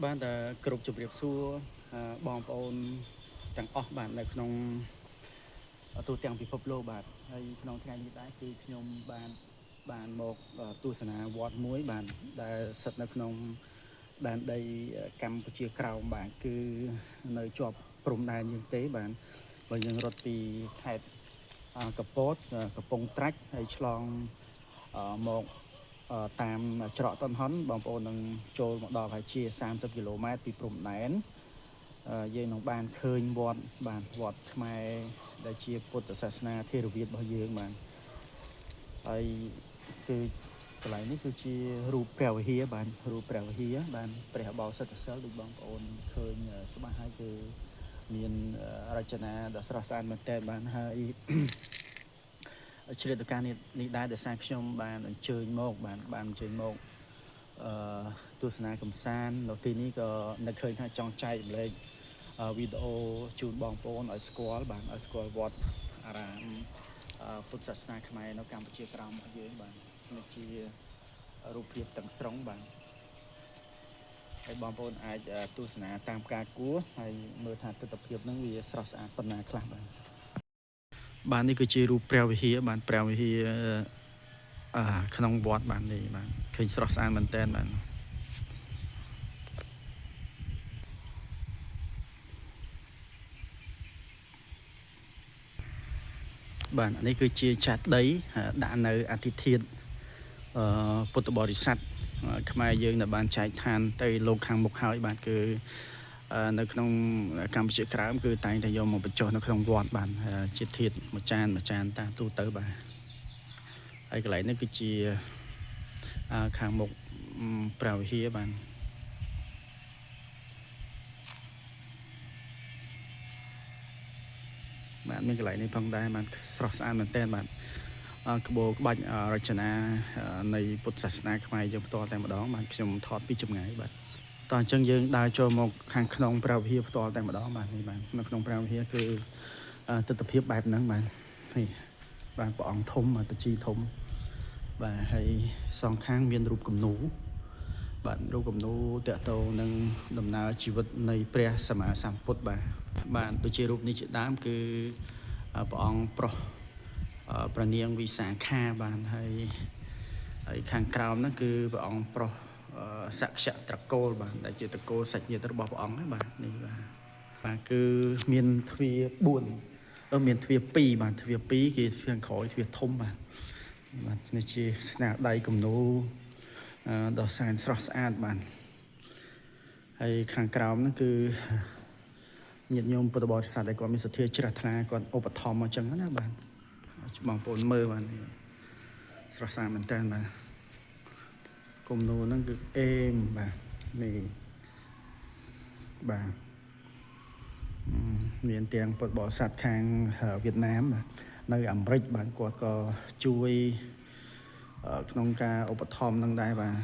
បានតែគ្រប់ជម្រាបសួរបងប្អូនទាំងអស់បាទនៅក្នុងទូទាំងពិភពលោកបាទហើយក្នុងថ្ងៃនេះដែរគឺខ្ញុំបានមកទស្សនាវត្តមួយបាទដែលស្ថិតនៅក្នុងដែនដីកម្ពុជាក្រោមបាទគឺនៅជាប់ព្រំដែនយើងទេបាទបើយើងរត់ពីខេត្តកពតកំពង់ត្រាច់ហើយឆ្លងមកតាមច្រកតនហុនបងប្អូននឹងចូលមកដល់ហើយជា30គីឡូម៉ែត្រពីព្រំដែនយើងនឹងបានឃើញវត្តបាទវត្តខ្មែរដែលជាពុទ្ធសាសនាថេរវាទរបស់យើងបាទហើយគឺកន្លែងនេះគឺជារូបព្រះវិហារបាទរូបព្រះវិហារបានព្រះបោសិទ្ធសិលដូចបងប្អូនឃើញច្បាស់ហើយគឺមានរចនាដ៏ស្រស់ស្អាតមែនទែនបាទហើយឆ្លៀតឱកាសនេះដែរដោយសារខ្ញុំបានអញ្ជើញមកបានអញ្ជើញមកទស្សនាកំសាន្តនៅទីនេះក៏នឹកឃើញថាចង់ចែករំលែកវីដេអូជូនបងប្អូនឲ្យស្គាល់បាទឲ្យស្គាល់វត្តអារាមពុទ្ធសាសនាខ្មែរនៅកម្ពុជាក្រោមរបស់យើងបាទនេះជារូបភាពទាំងស្រុងបាទហើយបងប្អូនអាចទស្សនាតាមការគួរហើយមើលថាទិដ្ឋភាពហ្នឹងវាស្រស់ស្អាតប៉ុណ្ណាខ្លះបាទនេះគឺជារូបព្រះវិហារបាទព្រះវិហារក្នុងវត្តបាទនេះបាទឃើញស្រស់ស្អាតមែនតើបាទបាទនេះគឺជាចាត់ដីដាក់នៅអធិធាតុពុទ្ធបរិស័ទខ្មែរយើងដែលបានចែកឋានទៅលោកខាងមុខហើយបាទគឺនៅក្នុងកម្ពុជាក្រោមគឺតែងតែយកមកបញ្ចុះនៅក្នុងវត្តបាទជាធាតុមួយចានតាទូទៅបាទហើយកន្លែងនេះគឺជាខាងមុខព្រះវិហារបាទមានកន្លែងនេះផងដែរបាទស្រស់ស្អាតមែនទែនបាទក្បូរក្បាច់រចនានៃពុទ្ធសាសនាខ្មែរយើងផ្ទាល់តែម្ដងបាទខ្ញុំថតពីចម្ងាយបាទតោះអញ្ចឹងយើងដើរចូលមកខាងក្នុងព្រះវិហារផ្ទាល់តែម្ដងបាទនេះបាទនៅក្នុងព្រះវិហារគឺទិដ្ឋភាពបែបហ្នឹងបាទនេះបាទព្រះអង្គធំបជីធំបាទហើយសងខាងមានរូបគំនូបាទរូបគំនូតកតោនឹងដំណើរជីវិតនៃព្រះសម្មាសម្ពុទ្ធបាទដូចជារូបនេះជាដើមគឺព្រះអង្គប្រុសព្រះនាងវិសាខាបាទហើយខាងក្រោមហ្នឹងគឺព្រះអង្គប្រុសសក្យត្រកូលបាទដែលជាត្រកូលសាច់ញាតិរបស់ព្រះអង្គហ្នឹងបាទនេះបាទគឺមានទ្វារ4មានទ្វារ2បាទទ្វារ2គឺទ្វារក្រោយទ្វារធំបាទនេះជាស្នាដៃគំនូដ៏សែនស្រស់ស្អាតបាទហើយខាងក្រោមហ្នឹងគឺញាតិញោមពុទ្ធបរិស័ទដែលគាត់មានសទ្ធាជ្រះថ្លាគាត់ឧបត្ថម្ភមកចឹងណាបាទបងប្អូនមើលបាទស្រស់ស្អាតមែនតើបាទគំនូហ្នឹងគឺអេមបាទនេះបាទមានទាំងពុទ្ធបរិស័ទខាងវៀតណាមបាទនៅអាមេរិកបាទគាត់ក៏ជួយក្នុងការឧបត្ថម្ភនឹងដែរបាទ